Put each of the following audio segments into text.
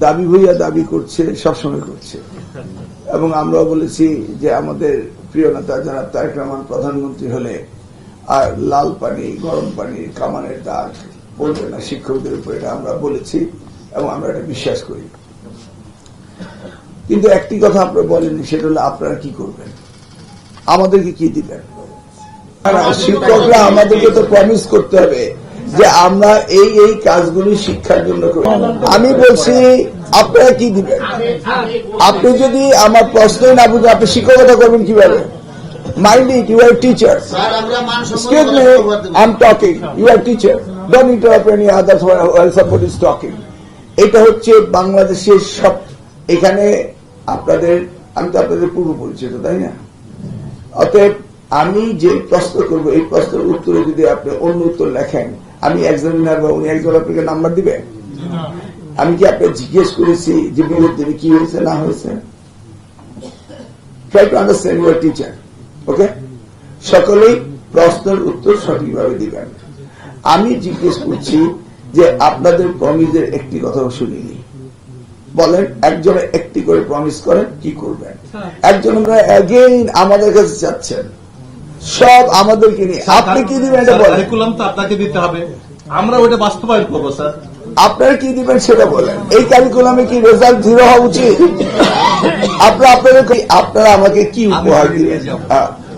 দাবি ভইয়া দাবি করছে, সবসময় করছে। এবং আমরাও বলেছি যে আমাদের প্রিয় নেতা যারা তারেক রহমান প্রধানমন্ত্রী হলে আর লাল পানি, গরম পানি, কামানের দাগ পড়বে না শিক্ষকদের উপর, এটা আমরা বলেছি এবং আমরা এটা বিশ্বাস করি। কিন্তু একটি কথা আপনারা বলেননি, সেটা হলো আপনারা কি করবেন, আমাদেরকে কি দিবেন। শিক্ষকরা আমাদেরকে তো প্রমিস করতে হবে যে আমরা এই এই কাজগুলি শিক্ষার জন্য করব। আমি বলছি আপনারা কি দিবেন। আপনি যদি আমার প্রশ্নই না বুঝেন, আপনি শিক্ষকতা করবেন কিভাবে? Mind it, you are a teacher. Excuse me, I'm talking. You are a teacher. Don't interrupt any others while somebody is talking. এটা হচ্ছে বাংলাদেশের সব, এখানে আপনাদের, আমি তো আপনাদের পূর্ব পরিচিত, তাই না? অতএব আমি যে প্রশ্ন করবো এই প্রশ্নের উত্তরে যদি আপনি অন্য উত্তর লেখেন, আমি এক্সামিনার বা উনি একজন আপনাকে নাম্বার দিবে? আমি কি আপনাকে জিজ্ঞেস করেছি যে বিরোধ দিনে কি হয়েছে না হয়েছে? Try to understand, you are a teacher. ওকে, সকলেই প্রশ্নের উত্তর সঠিকভাবে দিবেন। আমি জিজ্ঞেস করছি যে আপনাদের প্রমিসের একটি কথাও শুনিনি, বলেন একজনে একটি করে প্রমিস করেন, কি করবেন? একজন অ্যাগেইন আমাদের কাছে চাচ্ছেন সব আমাদেরকে নিয়ে, আপনি কি দিবেন এটা বলেন। তো আপনাকে দিতে হবে, আমরা ওটা বাস্তবায়ন করবো স্যার। আপনারা কি দিবেন সেটা বলেন। এই কারিকুলামে কি রেজাল্ট 0 হওয়া উচিত? আপনারা আমাকে কি উপহার দিবেন?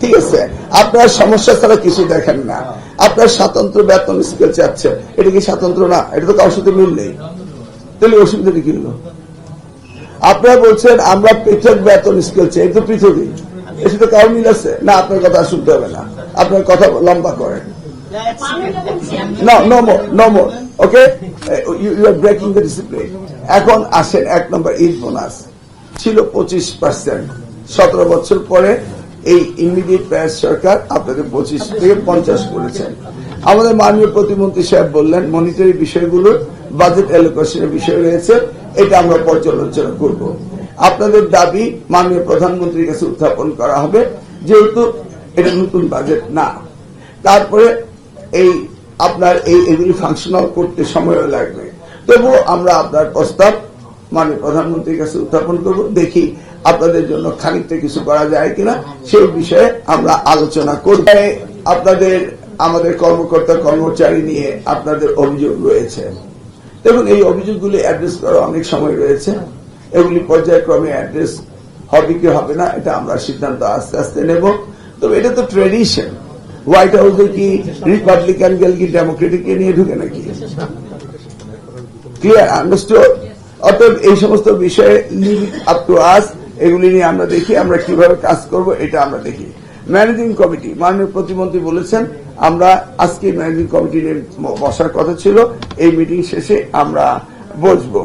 ঠিক আছে, আপনার সমস্যা ছাড়া কিছু দেখেন না। আপনার স্বতন্ত্র বেতন স্কেল চাচ্ছে, এটা কি স্বতন্ত্র না? এটা তো কারোর সাথে মিল নেই, তাহলে অসুবিধাটা কি হলো? আপনারা বলছেন আমরা পৃথক বেতন স্কেল চাই, এটা পৃথকই, এর সাথে কারো মিল আছে না? আপনার কথা শুনতে হবে না, আপনার কথা লম্বা করেন। No more. Okay? You are breaking the discipline. এখন আসেন 1 নম্বর ঈদ বোনাস ছিল 25%। 17 বছর পরে এই ইমিডিয়েট প্যাস সরকার আপনাদের 25 থেকে 50 করেছেন। আমাদের মাননীয় প্রতিমন্ত্রী সাহেব বললেন মনিটারি বিষয়গুলো বাজেট অ্যালোকেশনের বিষয় রয়েছে, এটা আমরা পর্যালোচনা করব। আপনাদের দাবি মাননীয় প্রধানমন্ত্রীর কাছে উত্থাপন করা হবে, যেহেতু এটা নতুন বাজেট না। তারপরে এই আপনার এগুলি ফাংশনাল করতে সময় লাগবে, তবুও আমরা আপনার প্রস্তাব মাননীয় প্রধানমন্ত্রীর কাছে উত্থাপন করব। দেখি আপনাদের জন্য খানিকটা কিছু করা যায় কিনা, সেই বিষয়ে আমরা আলোচনা করব। আপনাদের আমাদের কর্মকর্তা কর্মচারী নিয়ে আপনাদের অভিযোগ রয়েছে। দেখুন, এই অভিযোগগুলি অ্যাড্রেস করা অনেক সময় রয়েছে, এগুলি পর্যায়ক্রমে অ্যাড্রেস হবে কি হবে না এটা আমরা সিদ্ধান্ত আস্তে আস্তে নেব। তবে এটা তো ট্রেডিশন, হোয়াইট হাউসে কি রিপাবলিকান গেল কি ডেমোক্রেটিক নিয়ে ঢুকে নাকি? Clear, understood? অতএব এই সমস্ত বিষয়ে leave it up to us, এগুলি নিয়ে আমরা দেখি আমরা কিভাবে কাজ করব, এটা আমরা দেখি। ম্যানেজিং কমিটি, মাননীয় প্রতিমন্ত্রী বলেছেন আমরা আজকে ম্যানেজিং কমিটি নিয়ে বসার কথা ছিল, এই মিটিং শেষে আমরা বসবো।